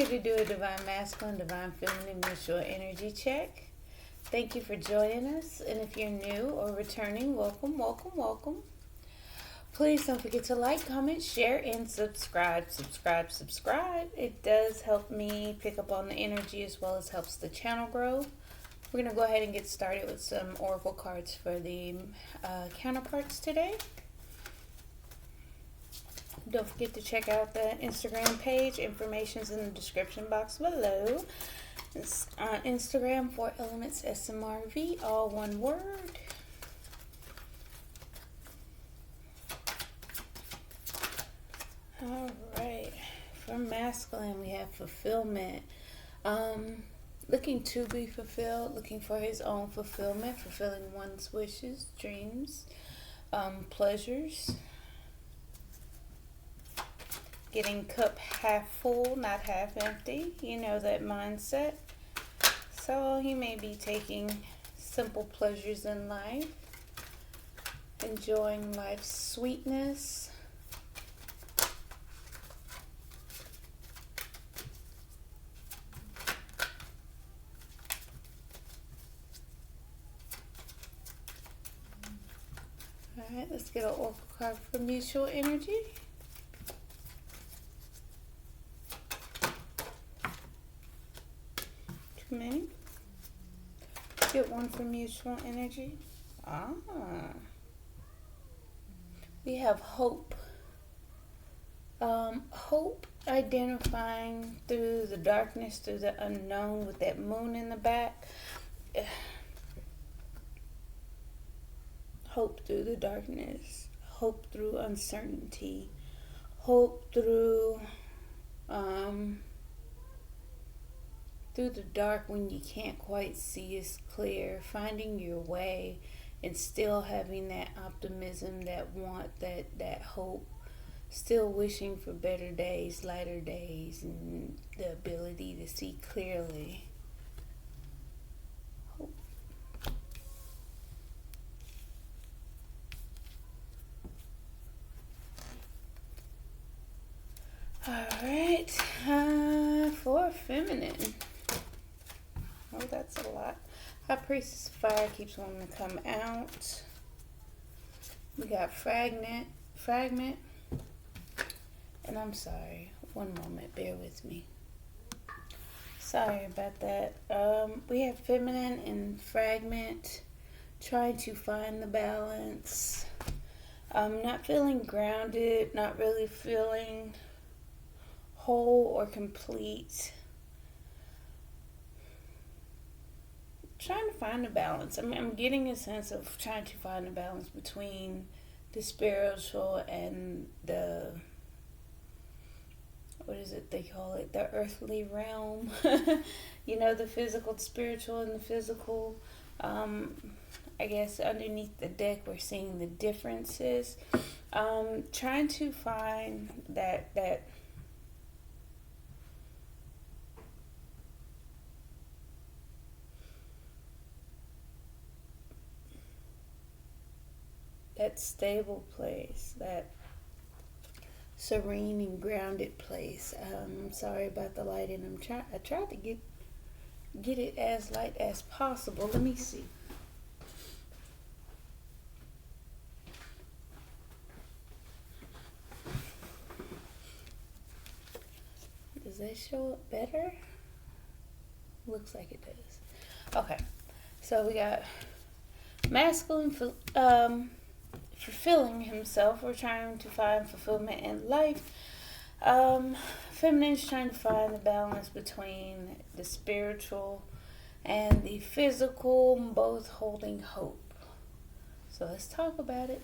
to do a divine masculine, divine feminine mutual energy check. Thank you for joining us. And if you're new or returning, welcome, welcome, welcome. Please don't forget to like, comment, share, and subscribe. Subscribe. It does help me pick up on the energy as well as helps the channel grow. We're going to go ahead and get started with some oracle cards for the counterparts today. Don't forget to check out the Instagram page. Information's in the description box below. It's on Instagram, 4 Elements SMRV, all one word. All right. For masculine, we have fulfillment. Looking to be fulfilled, looking for his own fulfillment, fulfilling one's wishes, dreams, pleasures. Getting cup half full, not half empty. You know that mindset. So he may be taking simple pleasures in life, enjoying life's sweetness. Alright, let's get an oracle card for mutual energy. Too many. Get one for mutual energy. We have hope. Hope, identifying through the darkness, through the unknown, with that moon in the back. Hope through the darkness, hope through uncertainty, hope through the dark when you can't quite see as clear, finding your way and still having that optimism, that want, that hope, still wishing for better days, lighter days, and the ability to see clearly. Alright, for feminine. Oh, that's a lot. High Priestess of Fire keeps wanting to come out. We got fragment. And I'm sorry. One moment, bear with me. Sorry about that. We have feminine and fragment. Trying to find the balance. Not feeling grounded, not really feeling whole or complete. Trying to find a balance. I'm getting a sense of trying to find a balance between the spiritual and the, what is it they call it, the earthly realm. You know, the physical, the spiritual, and the physical. I guess underneath the deck we're seeing the differences. Trying to find that stable place, that serene and grounded place. I'm sorry about the lighting. I tried to get it as light as possible. Let me see. Does that show up better? Looks like it does. Okay, so we got masculine fulfilling himself. We're trying to find fulfillment in life. Feminine is trying to find the balance between the spiritual and the physical, both holding hope. So let's talk about it.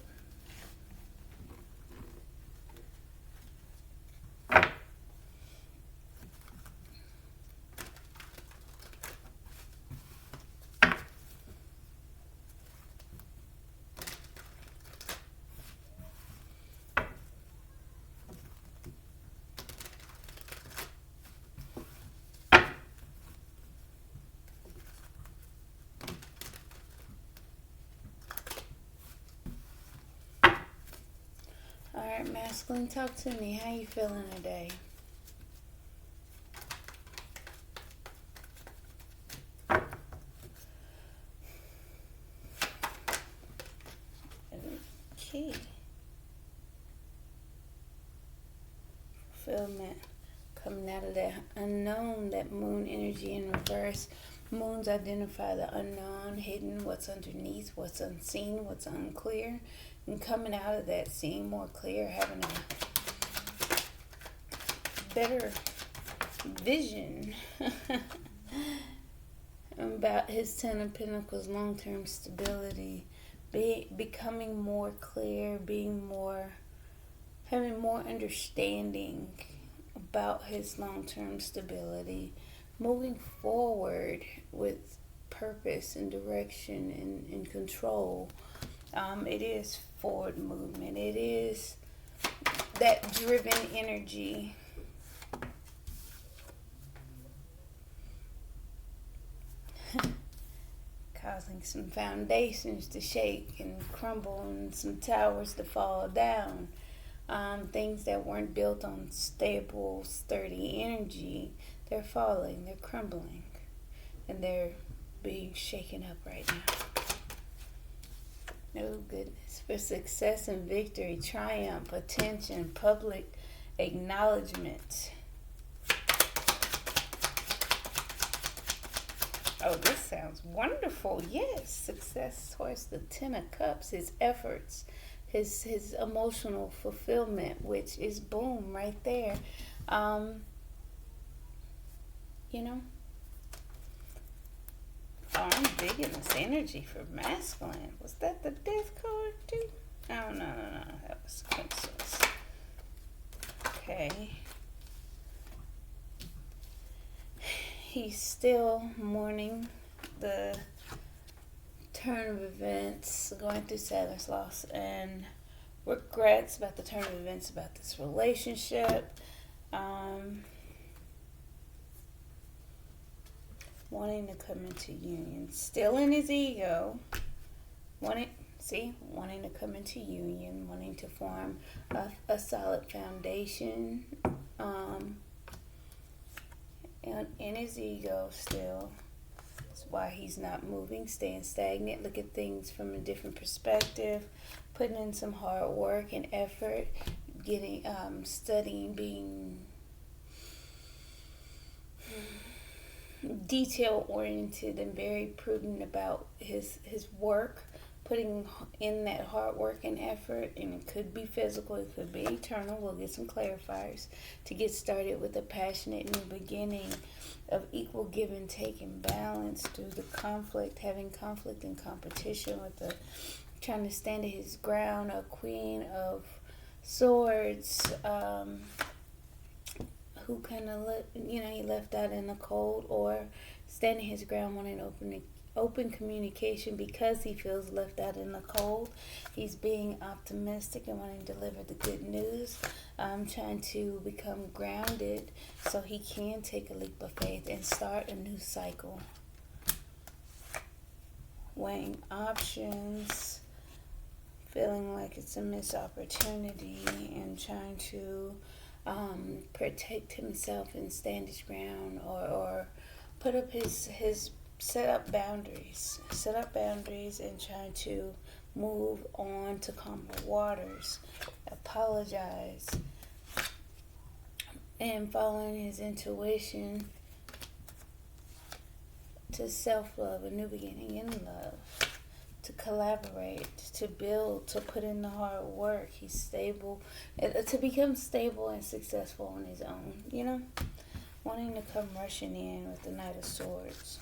Alright, masculine, talk to me. How you feeling today? fulfillment, coming out of that unknown, that moon energy in reverse. Moons identify the unknown, hidden, what's underneath, what's unseen, what's unclear, and coming out of that, seeing more clear, having a better vision about his Ten of Pentacles, long-term stability, becoming more clear, having more understanding about his long-term stability, moving forward with purpose and direction and control. It is forward movement. It is that driven energy. Causing some foundations to shake and crumble and some towers to fall down. Things that weren't built on stable, sturdy energy, they're falling, they're crumbling, and they're being shaken up right now. Oh goodness. For success and victory, triumph, attention, public acknowledgement. Oh, this sounds wonderful. Yes, success towards the Ten of Cups, his efforts, his emotional fulfillment, which is boom right there. You know, oh, I'm digging this energy for masculine. Was that the Death card too? Oh, no. That was coincidence. Okay. He's still mourning the turn of events, going through sadness, loss, and regrets about the turn of events about this relationship. Wanting to come into union, still in his ego, wanting to come into union, wanting to form a solid foundation, and in his ego still. That's why he's not moving, staying stagnant. Look at things from a different perspective, putting in some hard work and effort, getting studying, being detail oriented and very prudent about his work, putting in that hard work and effort. And it could be physical, it could be eternal. We'll get some clarifiers to get started with a passionate new beginning of equal give and take and balance through the conflict, having conflict and competition with the trying to stand his ground. A Queen of Swords, who kind of he left out in the cold, or standing his ground, wanting open communication because he feels left out in the cold. He's being optimistic and wanting to deliver the good news, trying to become grounded so he can take a leap of faith and start a new cycle. Weighing options, feeling like it's a missed opportunity, and trying to protect himself and stand his ground, or put up his set up boundaries and try to move on to calmer waters, apologize, and following his intuition to self-love, a new beginning in love, to collaborate, to build, to put in the hard work. He's stable, to become stable and successful on his own, wanting to come rushing in with the Knight of Swords.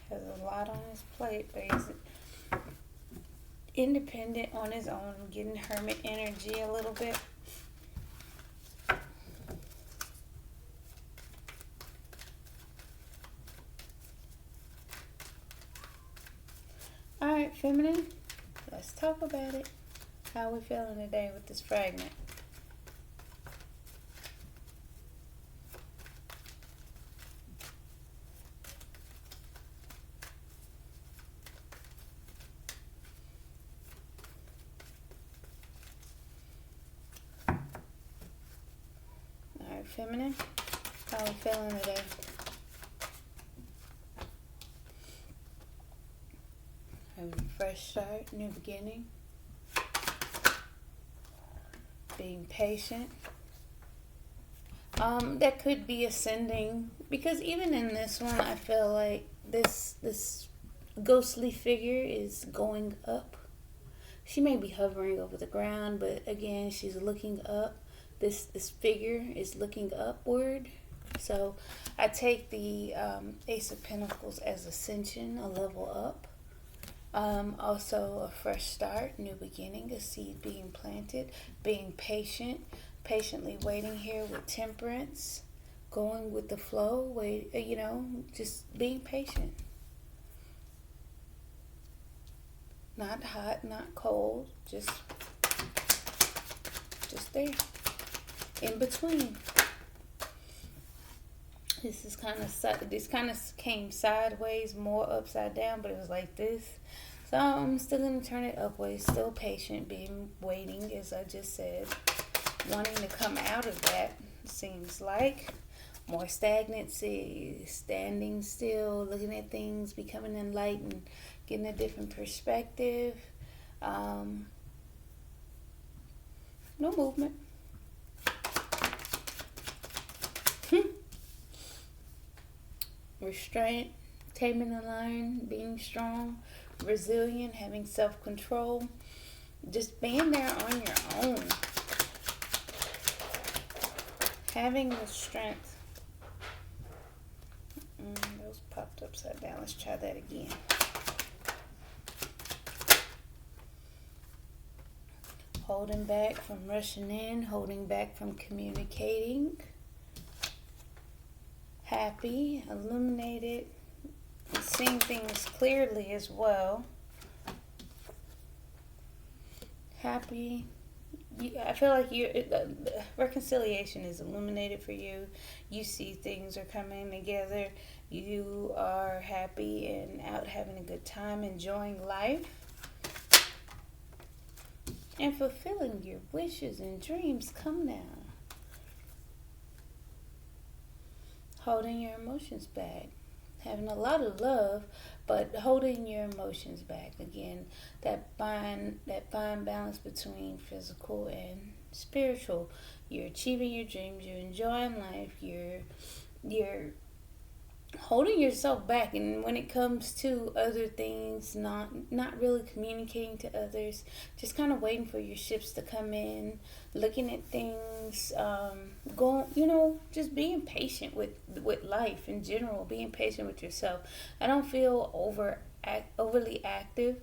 Has a lot on his plate, but he's independent on his own. I'm getting hermit energy a little bit. Alright, feminine, let's talk about it. How are we feeling today with this fragment? Alright, feminine, how are we feeling today? Having a fresh start, new beginning. Being patient. That could be ascending, because even in this one, I feel like this ghostly figure is going up. She may be hovering over the ground, but again, she's looking up. This figure is looking upward. So I take the Ace of Pentacles as ascension, a level up. Also a fresh start, new beginning, a seed being planted, being patient, patiently waiting here with temperance, going with the flow, just being patient. Not hot, not cold, just there, in between. This kind of came sideways, more upside down, but it was like this. So I'm still going to turn it upwards, still patient, being waiting, as I just said. Wanting to come out of that, seems like. More stagnancy, standing still, looking at things, becoming enlightened, getting a different perspective. No movement. Restraint, taming the lion, being strong, resilient, having self-control, just being there on your own, having the strength. Those popped upside down. Let's try that again. Holding back from rushing in, holding back from communicating. Happy, illuminated, seeing things clearly as well. Happy. I feel like reconciliation is illuminated for you. You see things are coming together. You are happy and out having a good time, enjoying life, and fulfilling your wishes and dreams. Come now. Holding your emotions back, having a lot of love, but holding your emotions back. Again, that fine balance between physical and spiritual. You're achieving your dreams. You're enjoying life. You're holding yourself back, and when it comes to other things, not really communicating to others, just kind of waiting for your ships to come in, looking at things, just being patient with life in general, being patient with yourself. I don't feel overly active.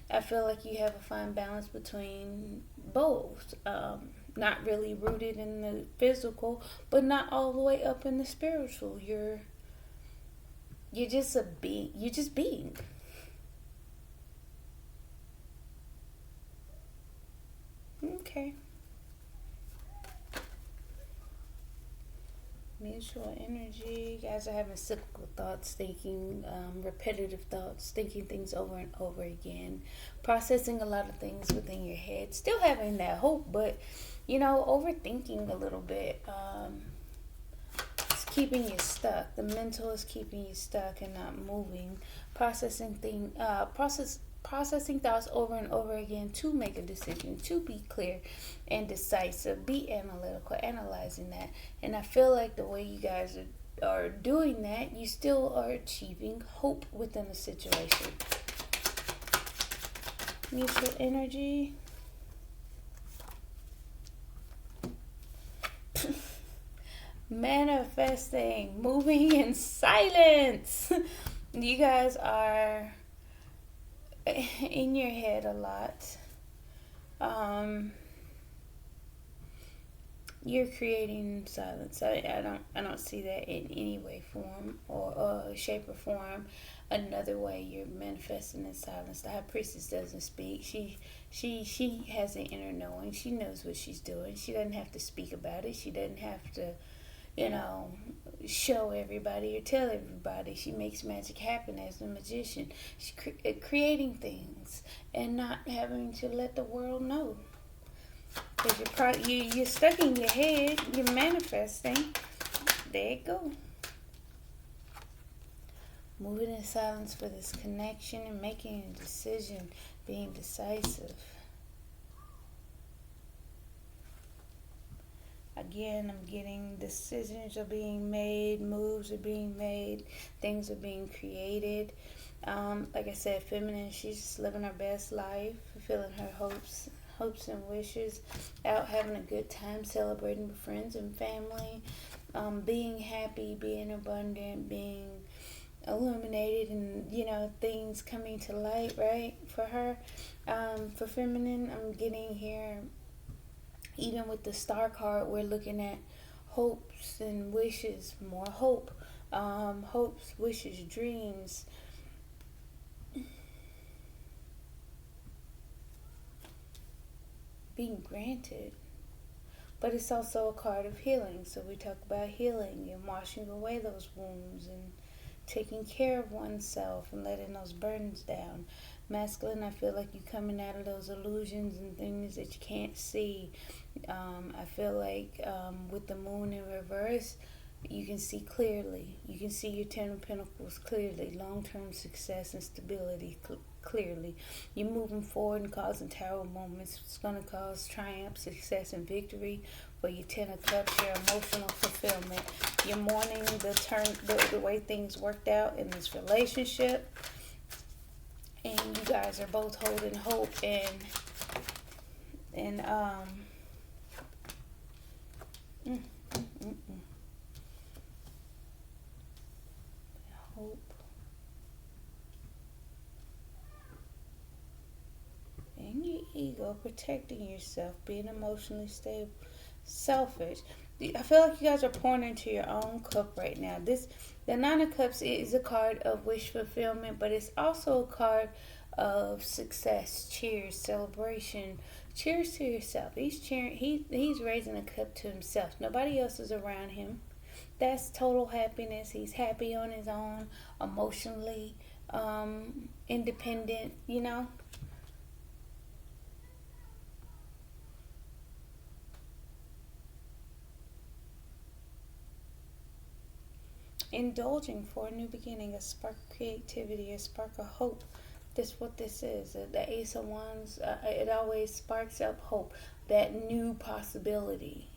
I feel like you have a fine balance between both. Not really rooted in the physical, but not all the way up in the spiritual. You're just being. Okay. Mutual energy. You guys are having cyclical thoughts, thinking repetitive thoughts, thinking things over and over again, processing a lot of things within your head, still having that hope, but overthinking a little bit. Keeping you stuck. The mental is keeping you stuck and not moving. Processing thoughts over and over again to make a decision, to be clear and decisive, be analytical, analyzing that. And I feel like the way you guys are doing that, you still are achieving hope within the situation. Mutual energy. Manifesting, moving in silence. You guys are in your head a lot. You're creating silence. I don't see that in any way, form, or shape or form. Another way you're manifesting in silence. The High Priestess doesn't speak. She has an inner knowing. She knows what she's doing. She doesn't have to speak about it. She doesn't have to show everybody or tell everybody. She makes magic happen as a magician. She's creating things and not having to let the world know. Because you're stuck in your head. You're manifesting. There you go. moving in silence for this connection and making a decision, being decisive. Again, I'm getting decisions are being made, moves are being made, things are being created. Like I said, feminine, she's just living her best life, fulfilling her hopes and wishes, out having a good time, celebrating with friends and family, being happy, being abundant, being illuminated, and things coming to light, right? For her, for feminine, I'm getting here. Even with the star card, we're looking at hopes and wishes, more hope, hopes, wishes, dreams. Being granted. But it's also a card of healing. So we talk about healing and washing away those wounds and taking care of oneself and letting those burdens down. Masculine, I feel like you're coming out of those illusions and things that you can't see. I feel like with the moon in reverse, you can see clearly. You can see your Ten of Pentacles clearly. Long-term success and stability clearly. You're moving forward and causing tower moments. It's going to cause triumph, success, and victory for your Ten of Cups, your emotional fulfillment. You're mourning the way things worked out in this relationship. And you guys are both holding hope and hope and your ego, protecting yourself, being emotionally stable, selfish. I feel like you guys are pouring into your own cup right now. The Nine of Cups is a card of wish fulfillment, but it's also a card of success, cheers, celebration. Cheers to yourself. He's raising a cup to himself. Nobody else is around him. That's total happiness. He's happy on his own, emotionally independent, indulging for a new beginning, a spark of creativity, a spark of hope. That's what this is. The Ace of Wands, it always sparks up hope, that new possibility,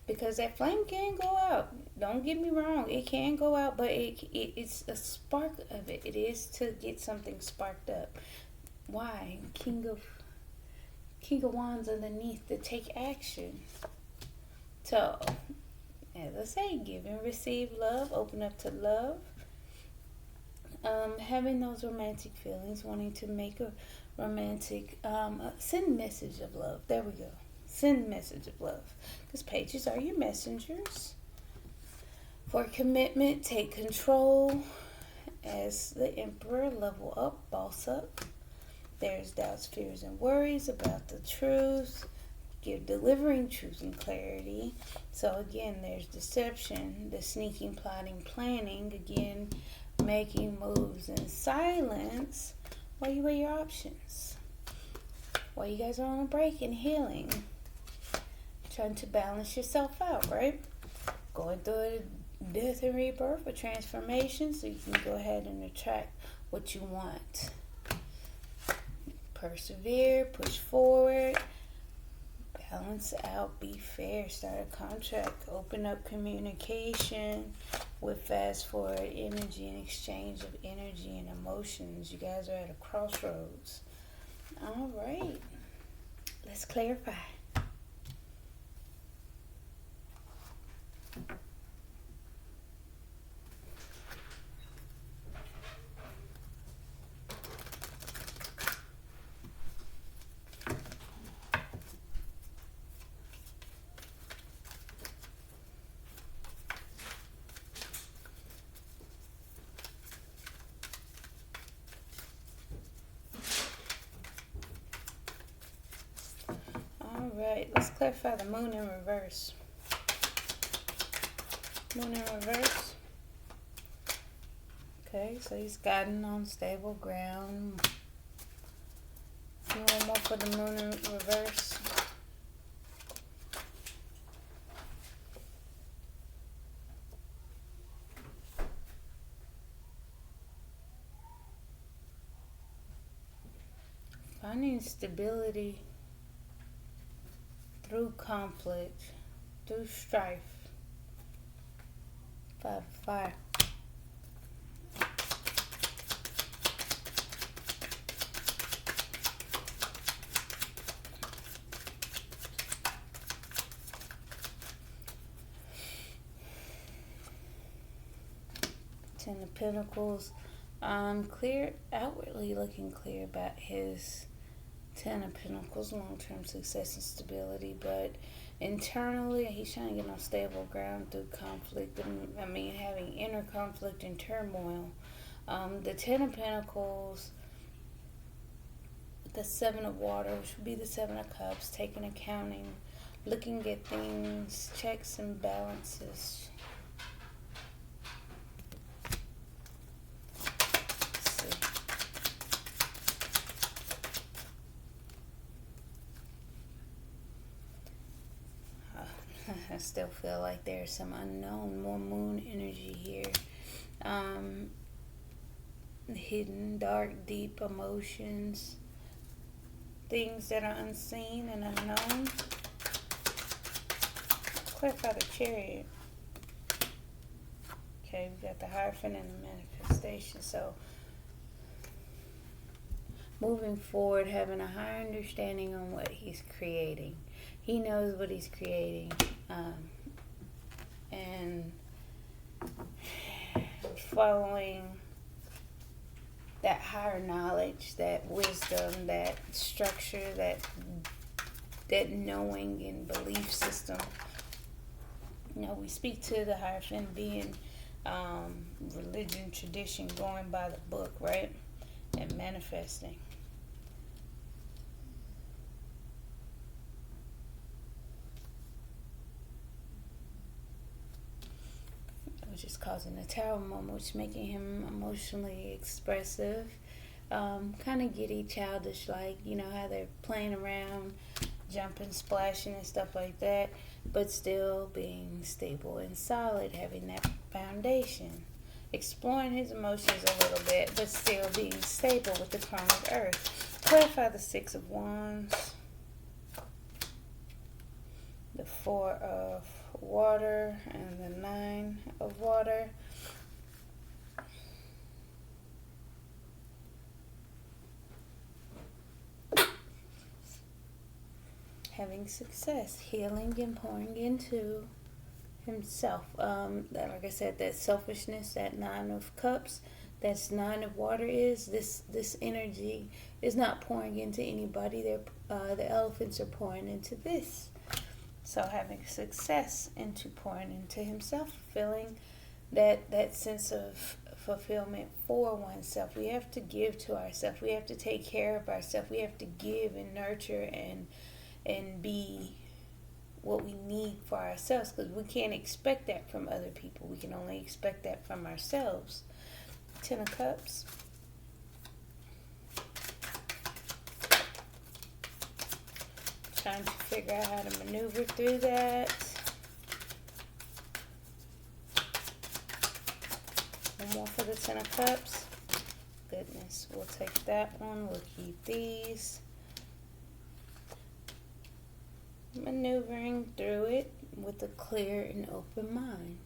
because that flame can go out. Don't get me wrong, it can go out, but it's a spark of it. It is to get something sparked up. Why? King of Wands underneath, to take action. So, as I say, give and receive love, open up to love. Having those romantic feelings, wanting to make a romantic, send message of love. There we go. Send message of love. Because pages are your messengers. For commitment, take control. As the Emperor, level up, boss up. There's doubts, fears, and worries about the truth. Delivering truth and clarity. So again, there's deception, the sneaking, plotting, planning. Again, making moves in silence while you weigh your options. While you guys are on a break and healing. Trying to balance yourself out, right? Going through a death and rebirth, a transformation, so you can go ahead and attract what you want. Persevere, push forward. Balance out, be fair, start a contract, open up communication with fast forward energy and exchange of energy and emotions. You guys are at a crossroads. All right, let's clarify. Alright, let's clarify the moon in reverse. Moon in reverse. Okay, so he's guiding on stable ground. One more for the moon in reverse. Finding stability through conflict, through strife. 5 of fire. Ten of Pentacles. Clear, outwardly looking clear about his Ten of Pentacles, long-term success and stability, but internally he's trying to get on stable ground through conflict. Having inner conflict and turmoil. The Ten of Pentacles, the Seven of Water, which would be the Seven of Cups, taking accounting, looking at things, checks and balances. I still feel like there's some unknown, more moon energy here. Hidden, dark, deep emotions. Things that are unseen and unknown. Clarify the Chariot. Okay, we got the Hierophant and the Manifestation. So, moving forward, having a higher understanding on what he's creating. He knows what he's creating. And following that higher knowledge, that wisdom, that structure, that knowing and belief system. We speak to the Hierophant being religion, tradition, going by the book, right? And manifesting. Which is causing a Tower moment, which is making him emotionally expressive, kind of giddy, childish, like, how they're playing around, jumping, splashing and stuff like that, but still being stable and solid, having that foundation, exploring his emotions a little bit, but still being stable with the Crown of Earth. Clarify the Six of Wands, the Four of Water, and the Nine of Water. Having success, healing and pouring into himself. Like I said, that selfishness, that Nine of Cups, that's Nine of Water is this energy is not pouring into anybody. The elephants are pouring into this. So having success into pouring into himself, feeling that sense of fulfillment for oneself. We have to give to ourselves. We have to take care of ourselves. We have to give and nurture and be what we need for ourselves, because we can't expect that from other people. We can only expect that from ourselves. Ten of Cups. Trying to figure out how to maneuver through that. One more for the Ten of Cups. Goodness, we'll take that one. We'll keep these. Maneuvering through it with a clear and open mind.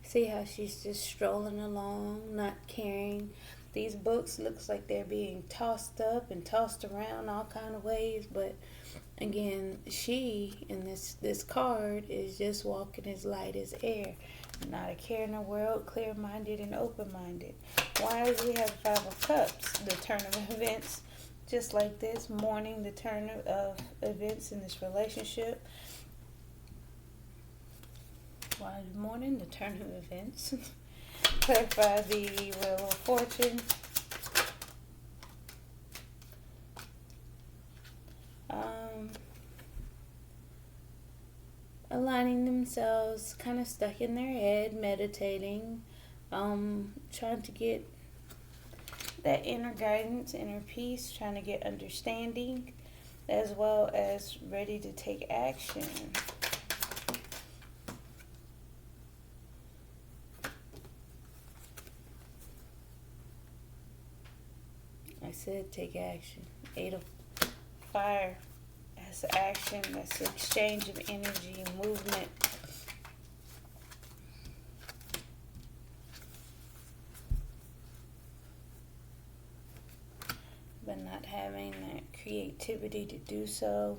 See how she's just strolling along, not caring. These books looks like they're being tossed up and tossed around all kind of ways, but again, she in this card is just walking as light as air. Not a care in the world, clear-minded and open-minded. Why do we have Five of Cups? The turn of events, just like this, mourning the turn of events in this relationship. Why is mourning the turn of events? Clarify the Wheel of Fortune. Aligning themselves, kind of stuck in their head, meditating, trying to get that inner guidance, inner peace, trying to get understanding, as well as ready to take action. I said, take action. Eight of fire. That's action. That's the exchange of energy, movement. But not having that creativity to do so.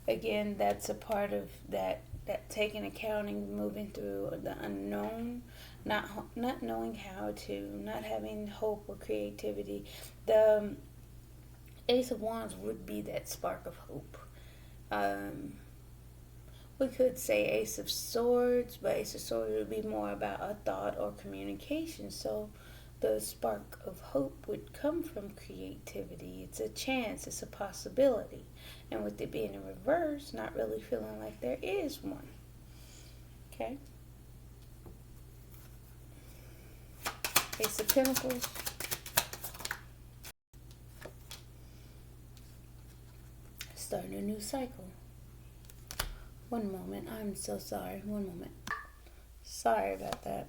Again, that's a part of that taking accounting, moving through the unknown, not knowing how to, not having hope or creativity. The Ace of Wands would be that spark of hope. We could say Ace of Swords, but Ace of Swords would be more about a thought or communication. So the spark of hope would come from creativity. It's a chance, it's a possibility. And with it being in reverse, not really feeling like there is one. Okay? Ace of Pentacles. Starting a new cycle. One moment. I'm so sorry. One moment. Sorry about that.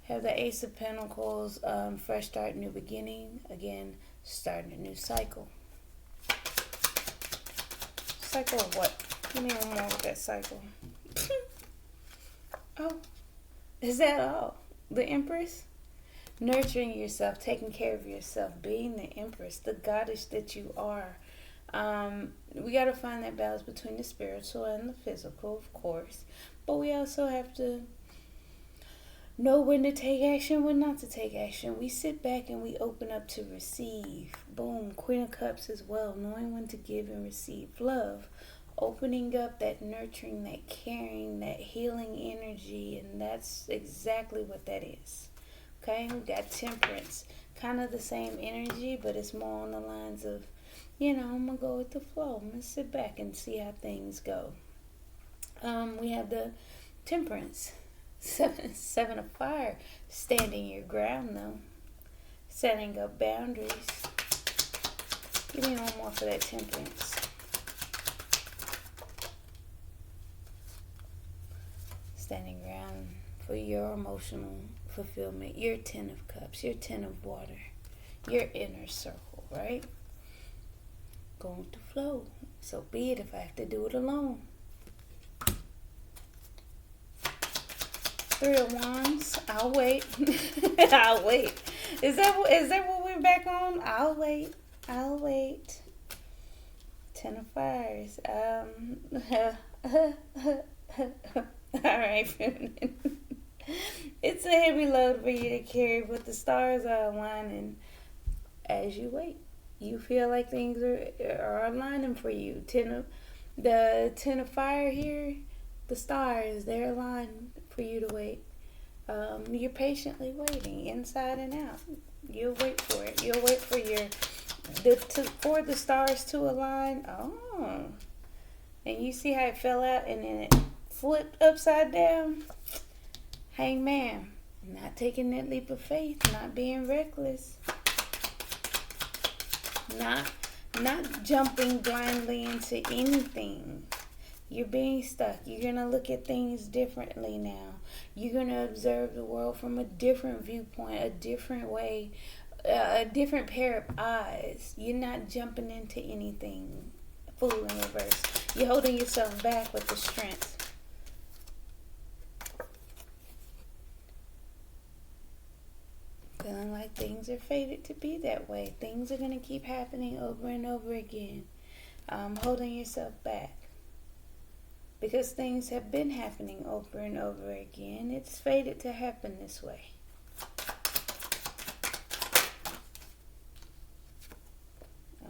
Have the Ace of Pentacles, fresh start, new beginning. Again, starting a new cycle. Cycle of what? Give me one more with that cycle. Oh, is that all? The Empress? Nurturing yourself, taking care of yourself, being the Empress, the goddess that you are. We got to find that balance between the spiritual and the physical, of course. But we also have to know when to take action, when not to take action. We sit back and we open up to receive. Boom, Queen of Cups as well. Knowing when to give and receive love. Opening up that nurturing, that caring, that healing energy. And that's exactly what that is. Okay, we got Temperance. Kind of the same energy, but it's more on the lines of, I'm going to go with the flow. I'm going to sit back and see how things go. We have the Temperance. Seven of Fire. Standing your ground, though. Setting up boundaries. Give me one more for that Temperance. Standing ground for your emotional fulfillment. Your 10 of Cups. Your 10 of Water. Your inner circle, right? Going with the flow. So be it if I have to do it alone. 3 of Wands. I'll wait. I'll wait. Is that what we're back on? I'll wait. 10 of Fires. All right. It's a heavy load for you to carry, but the stars are aligning as you wait. You feel like things are aligning for you. The 10 of Fire here, the stars, they're aligned for you to wait. You're patiently waiting, inside and out. You'll wait for it. You'll wait for for the stars to align. Oh, and you see how it fell out and then it flipped upside down. Hangman, not taking that leap of faith, not being reckless. Not jumping blindly into anything. You're being stuck. You're going to look at things differently now. You're going to observe the world from a different viewpoint, a different way, a different pair of eyes. You're not jumping into anything full in reverse. You're holding yourself back with the strength. Feeling like things are fated to be that way. Things are going to keep happening over and over again. Holding yourself back. Because things have been happening over and over again. It's fated to happen this way.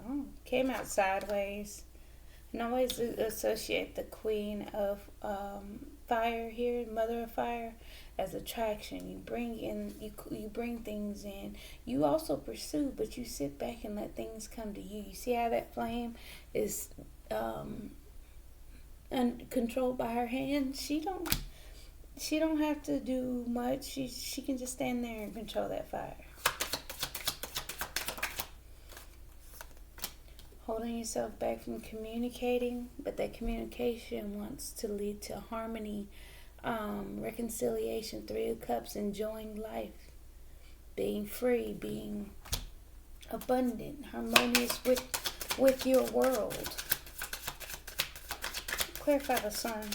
Oh, came out sideways. And always associate the Queen of Fire here, Mother of Fire, as attraction. You bring things in. You also pursue, but you sit back and let things come to you. You see how that flame is and controlled by her hand. She don't have to do much. She can just stand there and control that fire. Holding yourself back from communicating, but that communication wants to lead to harmony, Reconciliation, Three of Cups, enjoying life, being free, being abundant, harmonious with your world. Clarify the Sun.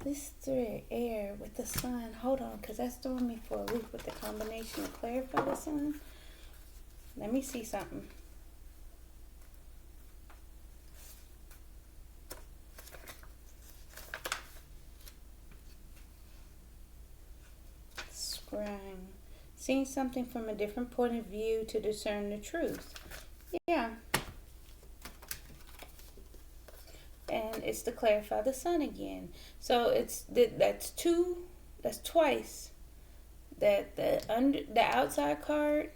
This three air with the Sun. Hold on, because that's throwing me for a loop with the combination of clarify the Sun. Let me see something. Scrying. Seeing something from a different point of view to discern the truth. Yeah. And it's to clarify the Sun again. So that's twice. That the outside card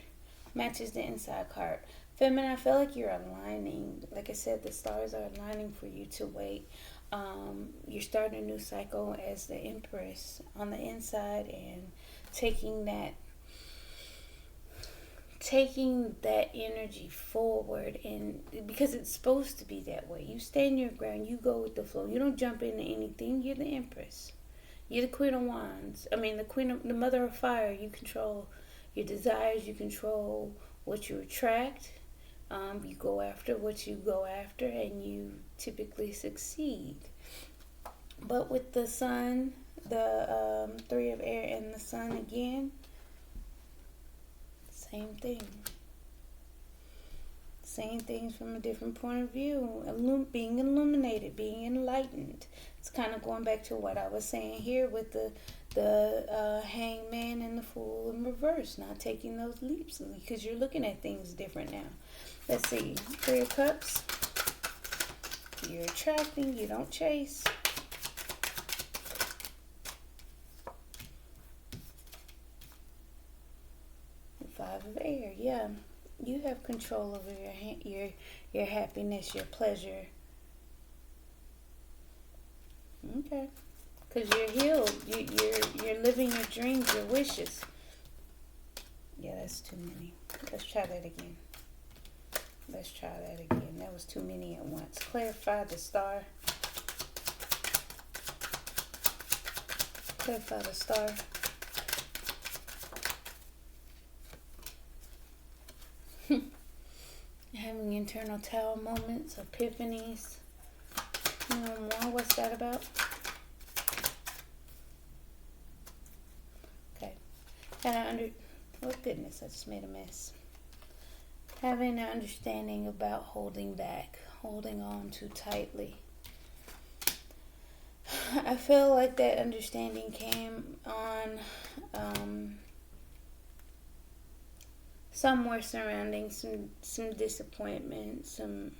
matches the inside card. Feminine, I feel like you're aligning. Like I said, the stars are aligning for you to wait. You're starting a new cycle as the Empress on the inside and taking that energy forward, and because it's supposed to be that way. You stand your ground, you go with the flow. You don't jump into anything. You're the Empress. You're the Queen of Wands. I mean, the Mother of Fire. You control your desires. You control what you attract. You go after what you go after, and you typically succeed. But with the Sun, the Three of Air, and the Sun again, same thing. Same things from a different point of view. Being illuminated, being enlightened. It's kind of going back to what I was saying here with the Hangman and the Fool in reverse. Not taking those leaps because you're looking at things different now. Let's see. Three of Cups. You're attracting. You don't chase. Five of Air. Yeah. You have control over your happiness, your pleasure. Okay. Because you're healed. You're living your dreams, your wishes. Yeah, that's too many. Let's try that again. That was too many at once. Clarify the star. Clarify the star. Having internal tower moments, epiphanies. More. What's that about? Okay. Oh goodness, I just made a mess. Having an understanding about holding back, holding on too tightly. I feel like that understanding came on somewhere surrounding some disappointment, some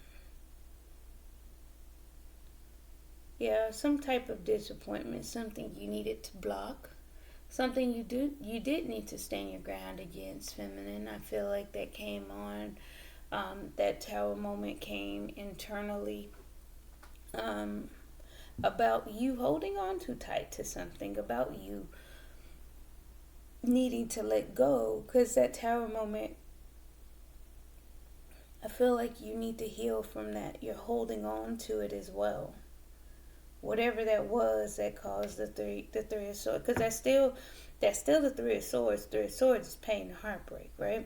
type of disappointment, something you needed to block, something you did need to stand your ground against, feminine. I feel like that came on, that tower moment came internally, about you holding on too tight to something, about you needing to let go, because that tower moment, I feel like you need to heal from that. You're holding on to it as well. Whatever that was that caused the three of swords, because that's still the Three of Swords. Three of Swords is pain and heartbreak, right?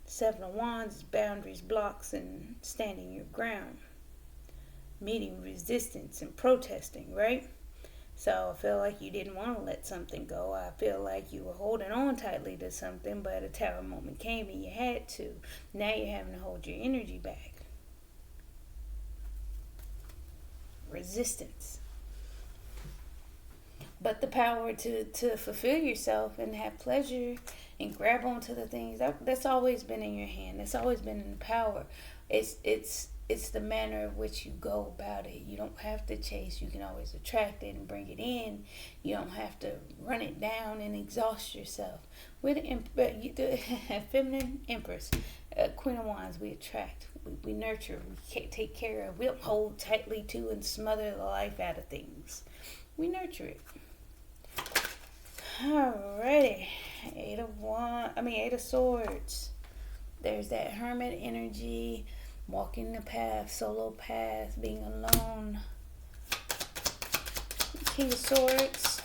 The Seven of Wands is boundaries, blocks, and standing your ground, meeting resistance and protesting, right? So I feel like you didn't want to let something go. I feel like you were holding on tightly to something, but a tower moment came and you had to. Now you're having to hold your energy back. Resistance. But the power to fulfill yourself and have pleasure and grab onto the things, that's always been in your hand. That's always been in the power. It's the manner of which you go about it. You don't have to chase. You can always attract it and bring it in. You don't have to run it down and exhaust yourself. We're the feminine Empress, Queen of Wands. We attract, we nurture, we take care of. We don't hold tightly to and smother the life out of things. We nurture it. Alrighty. Eight of Swords. There's that hermit energy, walking the path, solo path, being alone. King of Swords.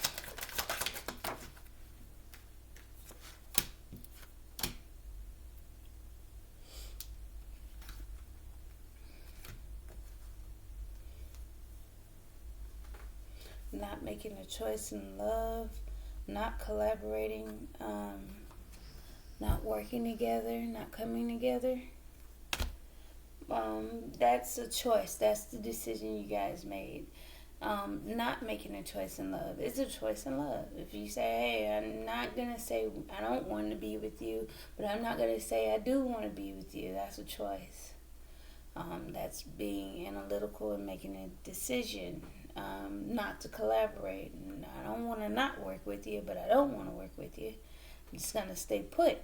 Not making a choice in love, not collaborating, not working together, not coming together. That's a choice. That's the decision you guys made. Not making a choice in love. It's a choice in love. If you say, hey, I'm not going to say I don't want to be with you, but I'm not going to say I do want to be with you, that's a choice. That's being analytical and making a decision. Not to collaborate. I don't want to not work with you, but I don't want to work with you. I'm just going to stay put.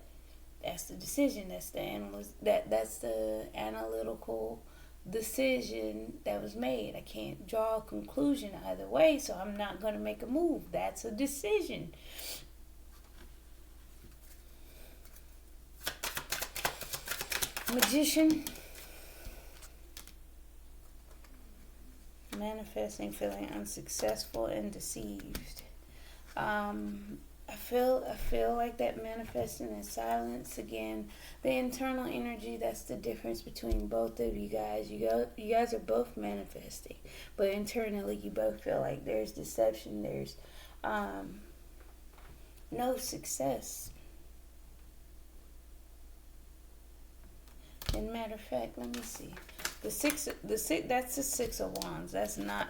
That's the decision. That's the analytical decision that was made. I can't draw a conclusion either way, so I'm not going to make a move. That's a decision. Magician. Manifesting, feeling unsuccessful and deceived. I feel like that manifesting in silence again. The internal energy, that's the difference between both of you guys. You guys are both manifesting, but internally you both feel like there's deception, there's no success. And matter of fact, let me see. That's the Six of Wands. That's not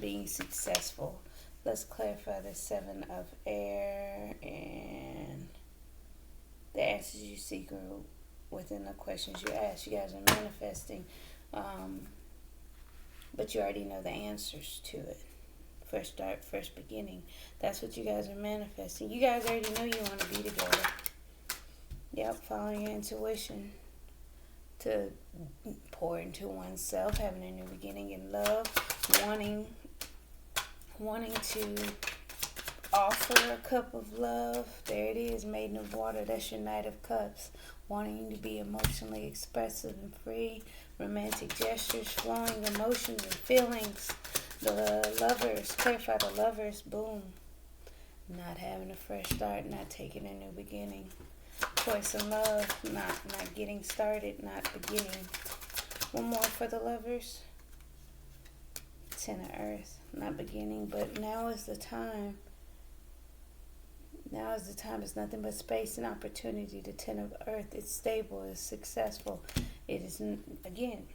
being successful. Let's clarify the Seven of Air and the answers you seek are within the questions you ask. You guys are manifesting, but you already know the answers to it. First start, first beginning. That's what you guys are manifesting. You guys already know you want to be together. Yep, following your intuition to pour into oneself, having a new beginning in love, wanting to offer a cup of love. There it is, Maiden of Water. That's your Knight of Cups. Wanting to be emotionally expressive and free. Romantic gestures, flowing emotions and feelings. The Lovers. Clarify the Lovers. Boom. Not having a fresh start. Not taking a new beginning. Choice in love. Not getting started. Not beginning. One more for the Lovers. Ten of Earth. Not beginning, but now is the time. Now is the time. It's nothing but space and opportunity. The Ten of Earth. It's stable. It's successful. It is, again,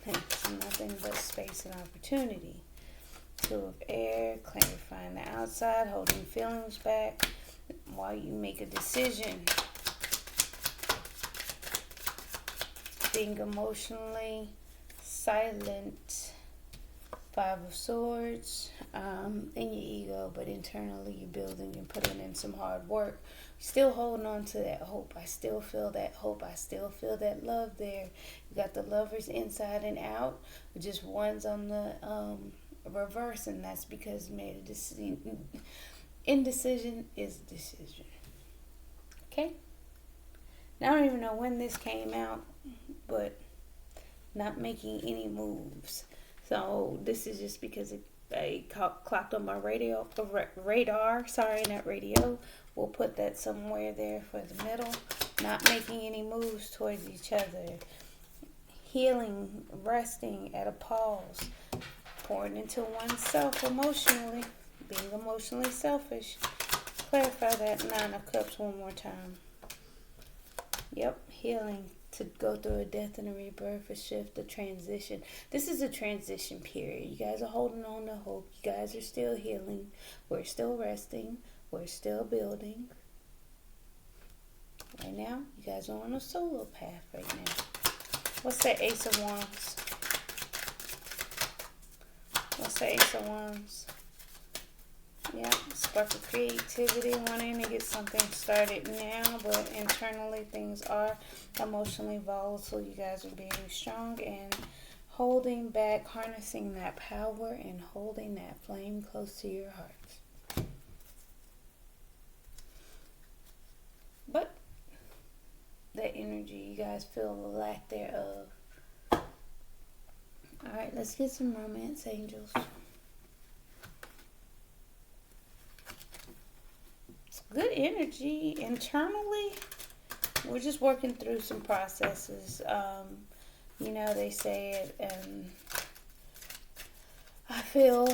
it's nothing but space and opportunity. Two of Air. Clarifying the outside. Holding feelings back while you make a decision. Being emotionally silent. Five of Swords, in your ego, but internally you're building and putting in some hard work. Still holding on to that hope. I still feel that hope. I still feel that love there. You got the Lovers inside and out. Just one's on the reverse, and that's because you made a decision. Indecision is decision. Okay? Now I don't even know when this came out, but not making any moves. So this is just because I clocked on my radar. Sorry, not radio. We'll put that somewhere there for the middle. Not making any moves towards each other. Healing, resting at a pause. Pouring into oneself emotionally. Being emotionally selfish. Clarify that Nine of Cups one more time. Yep, healing. To go through a death and a rebirth, a shift, a transition. This is a transition period. You guys are holding on to hope. You guys are still healing. We're still resting. We're still building. Right now, you guys are on a solo path right now. What's that Ace of Wands? What's the Ace of Wands? Yeah, spark of creativity, wanting to get something started now, but internally things are emotionally volatile. You guys are being strong and holding back, harnessing that power and holding that flame close to your heart. energy. You guys feel the lack thereof. Alright, let's get some romance angels. It's good energy. Internally, we're just working through some processes. You know, they say it, and I feel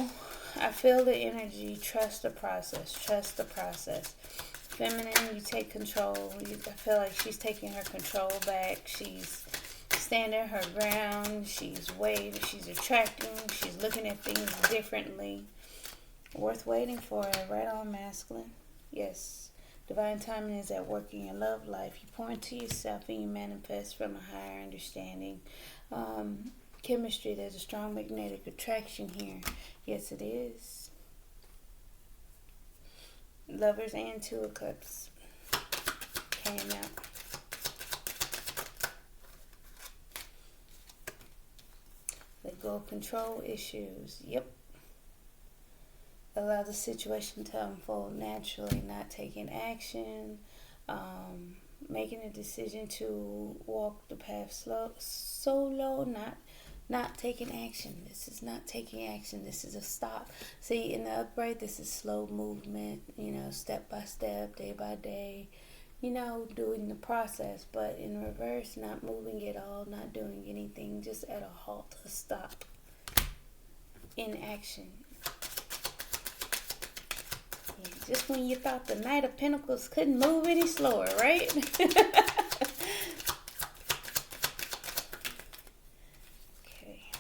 the energy. Trust the process. Trust the process. Feminine, you take control. I feel like she's taking her control back. She's standing her ground. She's waiting. She's attracting. She's looking at things differently. Worth waiting for. Right on, masculine. Yes. Divine timing is at work in your love life. You pour into yourself and you manifest from a higher understanding. Chemistry, there's a strong magnetic attraction here. Yes, it is. Lovers and Two of Cups came out. Let go of control issues. Yep. Allow the situation to unfold naturally, not taking action, making a decision to walk the path solo, not taking action. This is not taking action. This is a stop. See, in the upright, this is slow movement, you know, step by step, day by day, you know, doing the process. But in reverse, not moving at all, not doing anything, just at a halt, a stop, inaction. Just when you thought the Knight of Pentacles couldn't move any slower, right? Okay.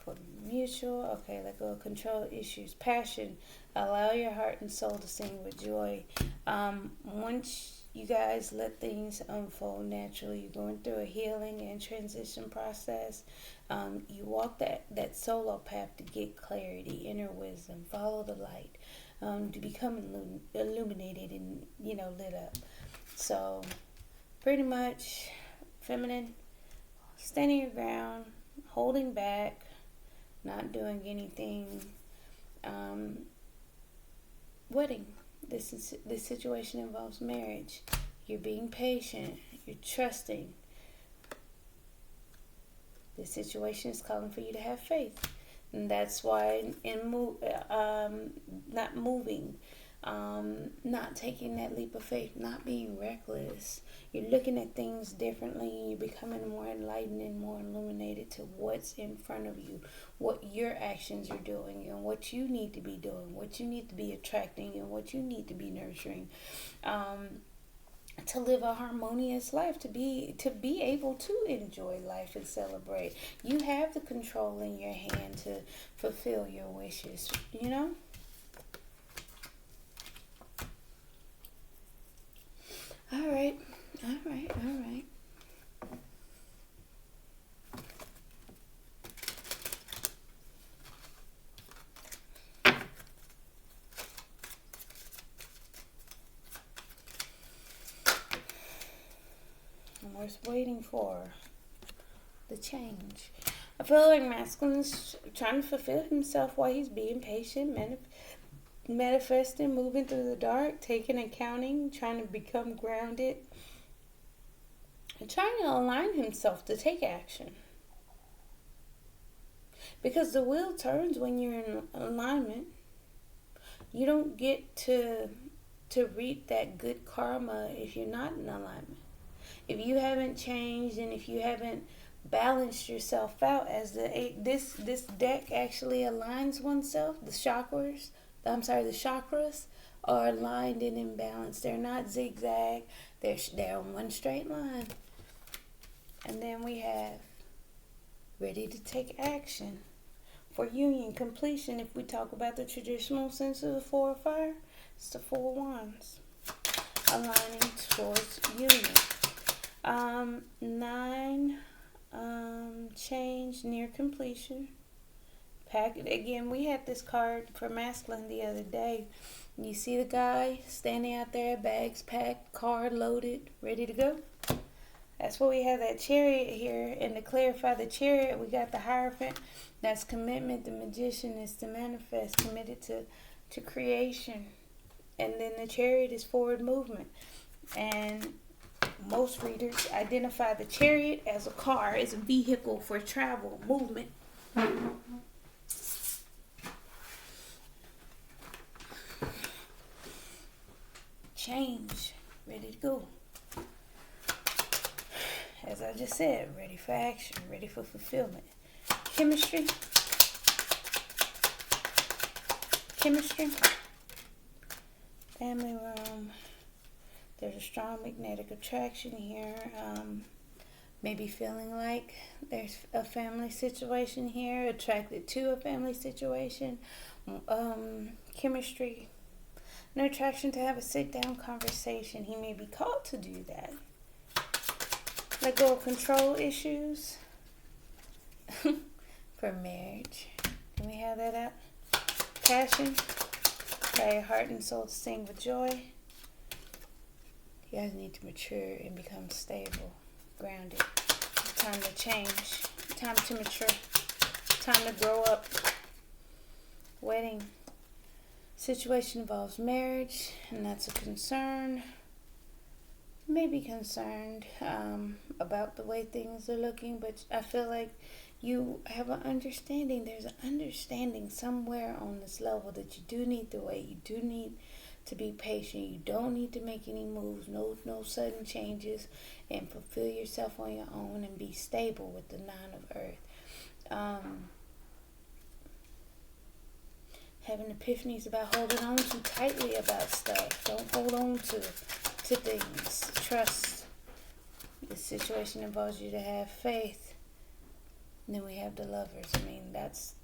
For mutual, okay, let go of control issues. Passion, allow your heart and soul to sing with joy. Once you guys let things unfold naturally, you're going through a healing and transition process. You walk that solo path to get clarity, inner wisdom, follow the light, to become illuminated and, you know, lit up. So, pretty much, feminine, standing your ground, holding back, not doing anything. Wedding. This situation involves marriage. You're being patient. You're trusting. This situation is calling for you to have faith. And that's why not moving, not taking that leap of faith, not being reckless. You're looking at things differently, and you're becoming more enlightened and more illuminated to what's in front of you, what your actions are doing, and what you need to be doing, what you need to be attracting, and what you need to be nurturing. To live a harmonious life, to be able to enjoy life and celebrate. You have the control in your hand to fulfill your wishes, you know? All right. And we're waiting for the change. I feel like masculine's trying to fulfill himself while he's being patient, manifesting, moving through the dark, taking accounting, trying to become grounded, and trying to align himself to take action. Because the wheel turns when you're in alignment. You don't get to reap that good karma if you're not in alignment. If you haven't changed and if you haven't balanced yourself out, as this deck actually aligns oneself, the chakras are aligned and in balance. They're not zigzag. They're on one straight line. And then we have ready to take action for union completion. If we talk about the traditional sense of the Four of Fire, it's the Four of Wands, aligning towards union. 9, change near completion. Again, we had this card for masculine the other day. You see the guy standing out there, bags packed, car loaded, ready to go. That's why we have that Chariot here. And to clarify the Chariot, we got the Hierophant. That's commitment. The Magician is to manifest, committed to creation. And then the Chariot is forward movement. And Most readers identify the chariot as a car, as a vehicle for travel, movement. Change, ready to go. As I just said, ready for action, ready for fulfillment. Chemistry. Family room. There's a strong magnetic attraction here. Maybe feeling like there's a family situation here, attracted to a family situation. Chemistry. No attraction to have a sit-down conversation. He may be called to do that. Let go of control issues for marriage. Can we have that up? Passion. Allow your heart and soul to sing with joy. You guys need to mature and become stable, grounded. Time to change. Time to mature. Time to grow up. Wedding. Situation involves marriage, and that's a concern. You may be concerned about the way things are looking, but I feel like you have an understanding. There's an understanding somewhere on this level that you do need to wait. You do need to be patient. You don't need to make any moves, no sudden changes, and fulfill yourself on your own and be stable with the 9 of Earth. Having epiphanies about holding on too tightly about stuff. Don't hold on to things. Trust. This situation involves you to have faith. And then we have the Lovers. I mean, that's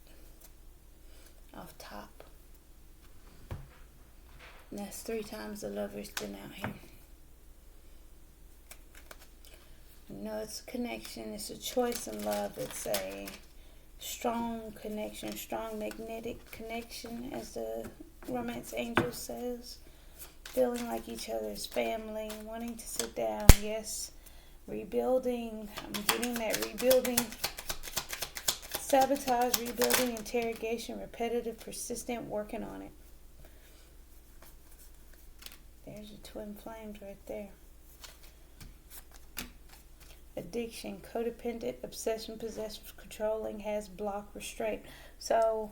off top. And that's 3 times the Lovers been out here. You know, it's a connection. It's a choice in love. It's a strong connection, strong magnetic connection, as the romance angel says. Feeling like each other's family, wanting to sit down. Yes, rebuilding. I'm getting that rebuilding. Sabotage, rebuilding, interrogation, repetitive, persistent, working on it. There's your twin flames right there. Addiction, codependent, obsession, possessive, controlling, has block, restraint. So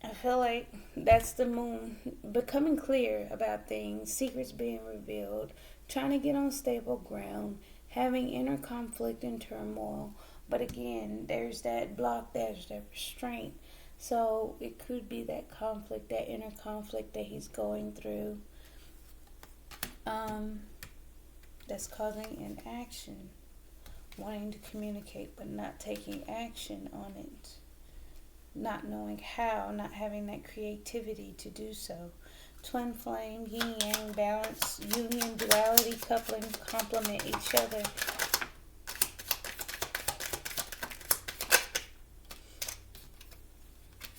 I feel like that's the moon becoming clear about things, secrets being revealed, trying to get on stable ground, having inner conflict and turmoil. But again, there's that block, there's that restraint. So it could be that conflict, that inner conflict that he's going through, that's causing inaction. Wanting to communicate but not taking action on it. Not knowing how, not having that creativity to do so. Twin flame, yin yang, balance, union, duality, coupling, complement each other.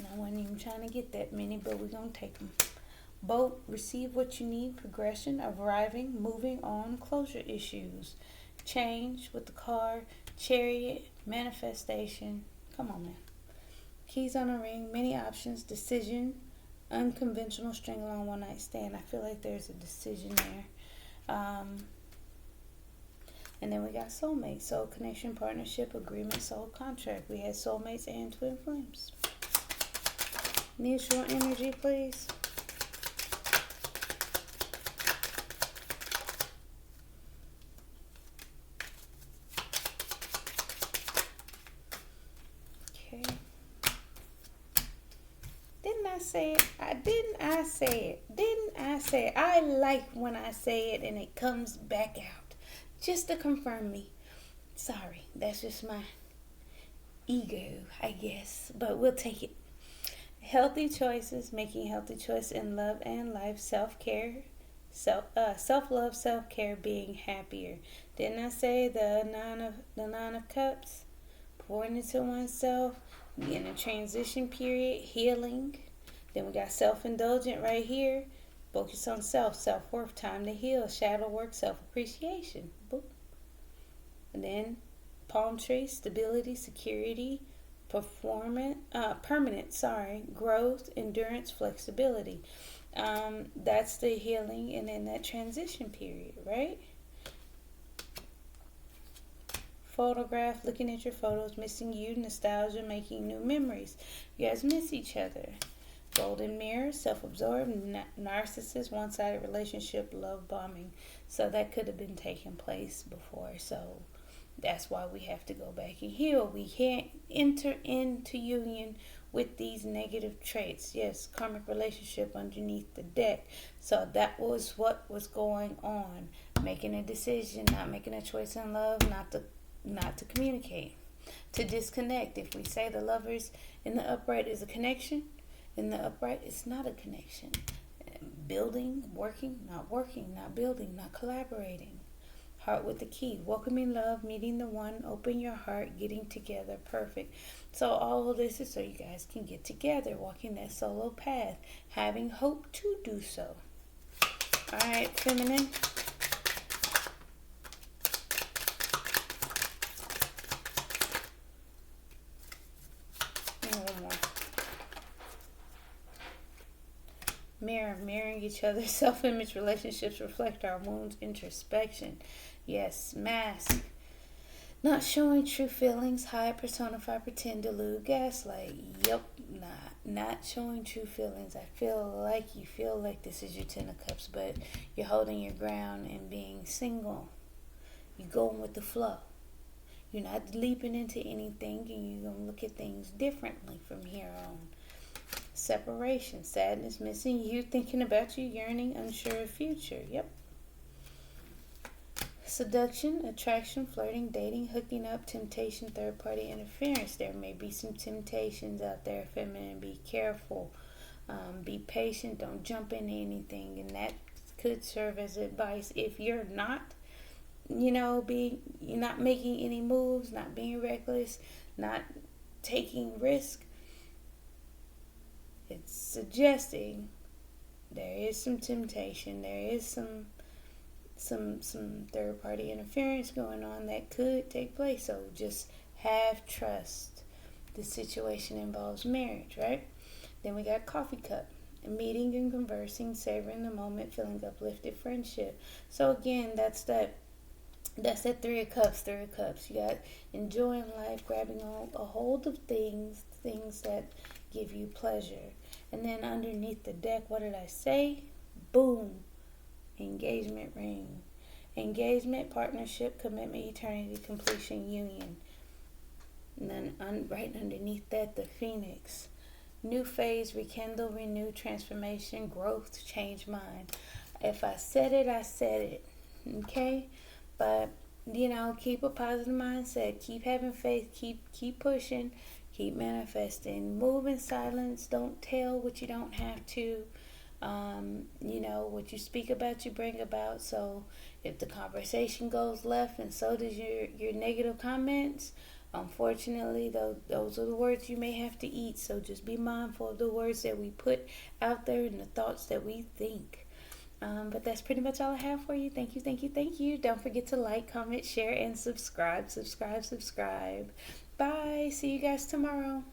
I wasn't even trying to get that many, but we're going to take them. Boat, receive what you need, progression, arriving, moving on, closure issues. Change with the car, chariot, manifestation. Come on, man. Keys on a ring, many options, decision, unconventional string along one night stand. I feel like there's a decision there. And then we got soulmates, soul connection, partnership, agreement, soul contract. We had soulmates and twin flames. Mutual energy, please. Didn't I say it? I like when I say it and it comes back out. Just to confirm me. Sorry, that's just my ego, I guess. But we'll take it. Healthy choices, making healthy choice in love and life, self-care, self-love, self-care, being happier. Didn't I say the nine of cups? Pouring into oneself, in a transition period, healing. Then we got self-indulgent right here. Focus on self, self-worth, time to heal, shadow work, self-appreciation. Boop. And then palm tree, stability, security, permanent, growth, endurance, flexibility. That's the healing and then that transition period, right? photograph, looking at your photos, missing you, nostalgia, making new memories. You guys miss each other. Golden mirror, self-absorbed, narcissist, one-sided relationship, love bombing. So that could have been taking place before. So that's why we have to go back and heal. We can't enter into union with these negative traits. Yes, karmic relationship underneath the deck. So that was what was going on. Making a decision, not making a choice in love, not to communicate, to disconnect. If we say the lovers in the upright is a connection, in the upright it's not a connection. Building, working, not building, not collaborating. Heart with the key, welcoming love, meeting the one, open your heart, getting together, perfect. So all of this is so you guys can get together, walking that solo path, having hope to do so. All right, feminine. And one more. Mirroring each other, self-image, relationships reflect our wounds, introspection. Yes, mask. Not showing true feelings, hide, personify, pretend, delude, gaslight. Yep, not showing true feelings. I feel like this is your Ten of Cups, but you're holding your ground and being single. You're going with the flow. You're not leaping into anything, and you're going to look at things differently from here on. Separation, sadness, missing you, thinking about you, yearning, unsure of future. Yep. Seduction, attraction, flirting, dating, hooking up, temptation, third party interference. There may be some temptations out there, feminine. Be careful. Be patient. Don't jump into anything. And that could serve as advice if you're not, you're not making any moves, not being reckless, not taking risk. It's suggesting there is some temptation. There is some third party interference going on that could take place. So just have trust. The situation involves marriage, right? Then we got coffee cup, meeting and conversing, savoring the moment, feeling uplifted, friendship. So again, that's that Three of Cups. You got enjoying life, grabbing a hold of things that give you pleasure. And then underneath the deck, what did I say? Boom. Engagement ring. Engagement, partnership, commitment, eternity, completion, union. And then right underneath that, the Phoenix. New phase, rekindle, renew, transformation, growth, change mind. If I said it, I said it. Okay? But, keep a positive mindset. Keep having faith. Keep pushing. Keep manifesting. Move in silence. Don't tell what you don't have to. What you speak about, you bring about. So if the conversation goes left and so does your negative comments, unfortunately, those are the words you may have to eat. So just be mindful of the words that we put out there and the thoughts that we think. But that's pretty much all I have for you. Thank you. Don't forget to like, comment, share, and subscribe. Bye. See you guys tomorrow.